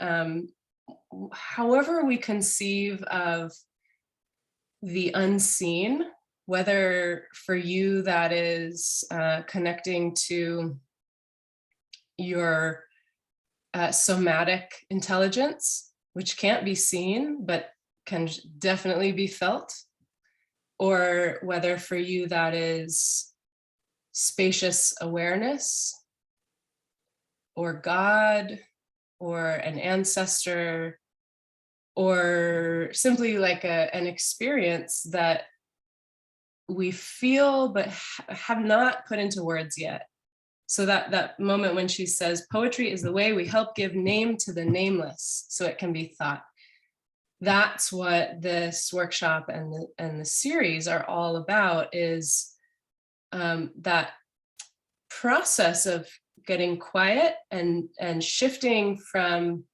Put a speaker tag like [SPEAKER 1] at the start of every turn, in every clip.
[SPEAKER 1] um, however we conceive of the unseen, whether for you that is connecting to your somatic intelligence, which can't be seen, but can definitely be felt, or whether for you that is spacious awareness, or God, or an ancestor, or simply like an experience that we feel but have not put into words yet. So that moment when she says, poetry is the way we help give name to the nameless so it can be thought. That's what this workshop and the series are all about, is that process of getting quiet and shifting from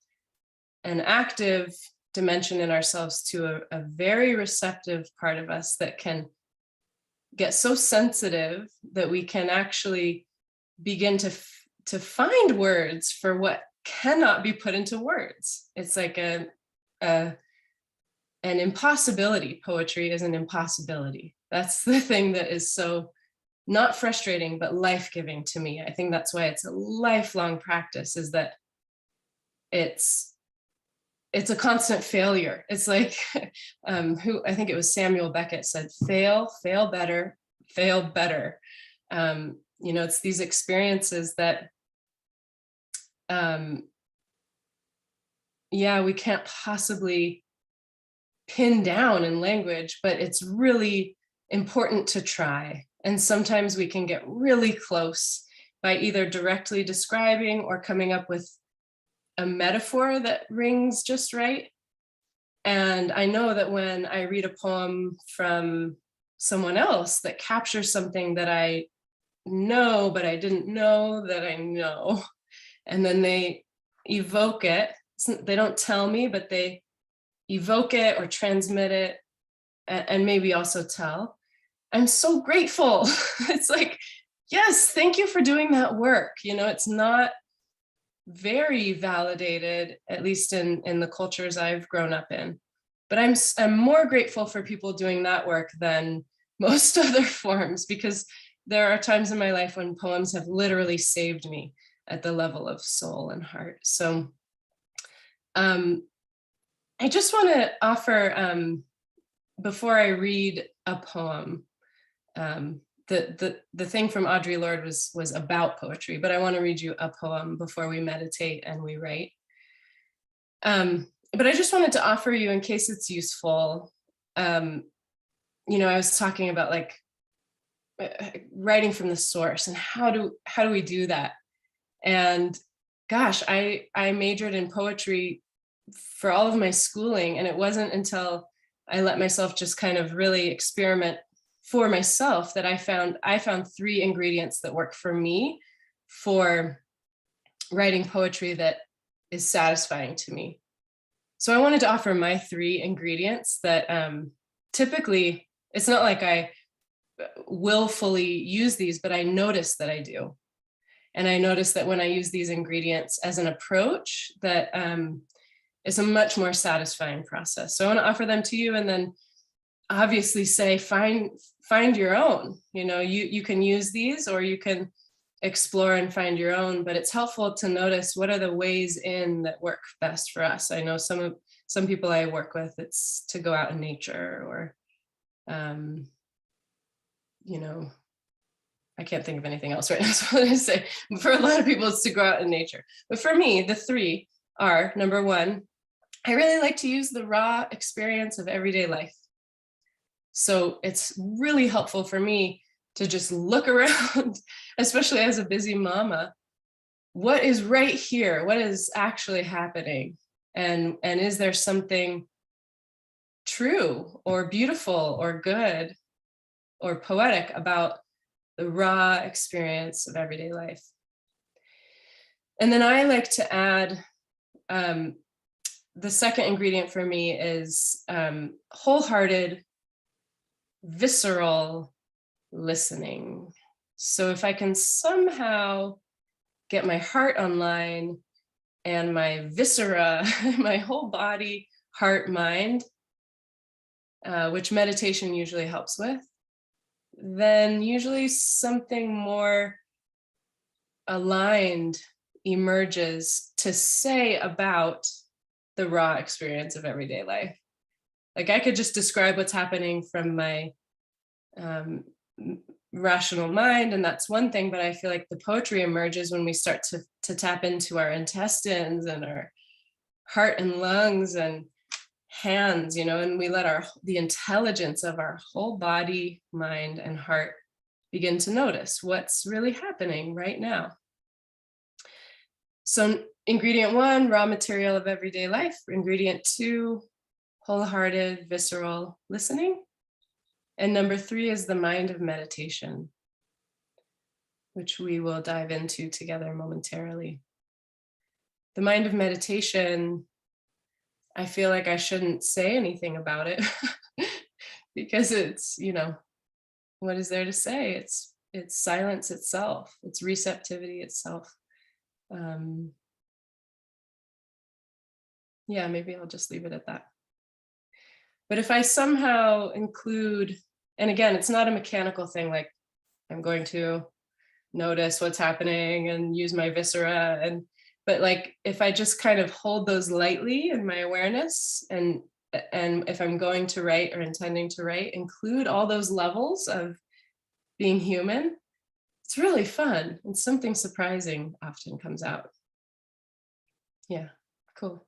[SPEAKER 1] an active dimension in ourselves to a very receptive part of us that can get so sensitive that we can actually begin to find words for what cannot be put into words. It's like an impossibility. Poetry is an impossibility. That's the thing that is so not frustrating, but life-giving to me. I think that's why it's a lifelong practice, is that it's a constant failure. It's like, who, I think it was Samuel Beckett said, fail better, fail better. It's these experiences that, we can't possibly pin down in language, but it's really important to try. And sometimes we can get really close by either directly describing or coming up with a metaphor that rings just right. And I know that when I read a poem from someone else that captures something that I know, but I didn't know that I know, and then they evoke it, they don't tell me, but they evoke it or transmit it, and maybe also tell, I'm so grateful. It's like, yes, thank you for doing that work. It's not very validated, at least in the cultures I've grown up in. But I'm more grateful for people doing that work than most other forms, because there are times in my life when poems have literally saved me at the level of soul and heart. So I just want to offer, before I read a poem, the thing from Audre Lorde was about poetry, but I want to read you a poem before we meditate and we write. But I just wanted to offer you, in case it's useful, I was talking about like writing from the source, and how do we do that? And gosh, I majored in poetry for all of my schooling, and it wasn't until I let myself just kind of really experiment for myself that I found 3 ingredients that work for me for writing poetry that is satisfying to me. So I wanted to offer my 3 ingredients that typically, it's not like I willfully use these, but I notice that I do. And I notice that when I use these ingredients as an approach, that it's a much more satisfying process. So I want to offer them to you, and then obviously say, find your own. You can use these, or you can explore and find your own, but it's helpful to notice what are the ways in that work best for us. I know some people I work with, it's to go out in nature, or I can't think of anything else right now, so I'm going to say, for a lot of people, it's to go out in nature. But for me, the 3 are, number 1, I really like to use the raw experience of everyday life. So it's really helpful for me to just look around, especially as a busy mama. What is right here? What is actually happening? And is there something true or beautiful or good or poetic about the raw experience of everyday life? And then I like to add, the second ingredient for me is wholehearted, visceral listening. So if I can somehow get my heart online and my viscera, my whole body, heart, mind, which meditation usually helps with, then usually something more aligned emerges to say about the raw experience of everyday life. Like I could just describe what's happening from my um, rational mind, and that's one thing, but I feel like the poetry emerges when we start to tap into our intestines and our heart and lungs and hands, and we let the intelligence of our whole body, mind, and heart begin to notice what's really happening right now. So ingredient 1, raw material of everyday life. Ingredient 2, wholehearted, visceral listening. And number 3 is the mind of meditation, which we will dive into together momentarily. The mind of meditation, I feel like I shouldn't say anything about it because it's, what is there to say? It's silence itself. It's receptivity itself. Yeah, maybe I'll just leave it at that. But if I somehow include, and again, it's not a mechanical thing, like I'm going to notice what's happening and use my viscera, but like if I just kind of hold those lightly in my awareness, and if I'm going to write or intending to write, include all those levels of being human, it's really fun, and something surprising often comes out. Yeah, cool.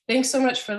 [SPEAKER 1] Thanks so much for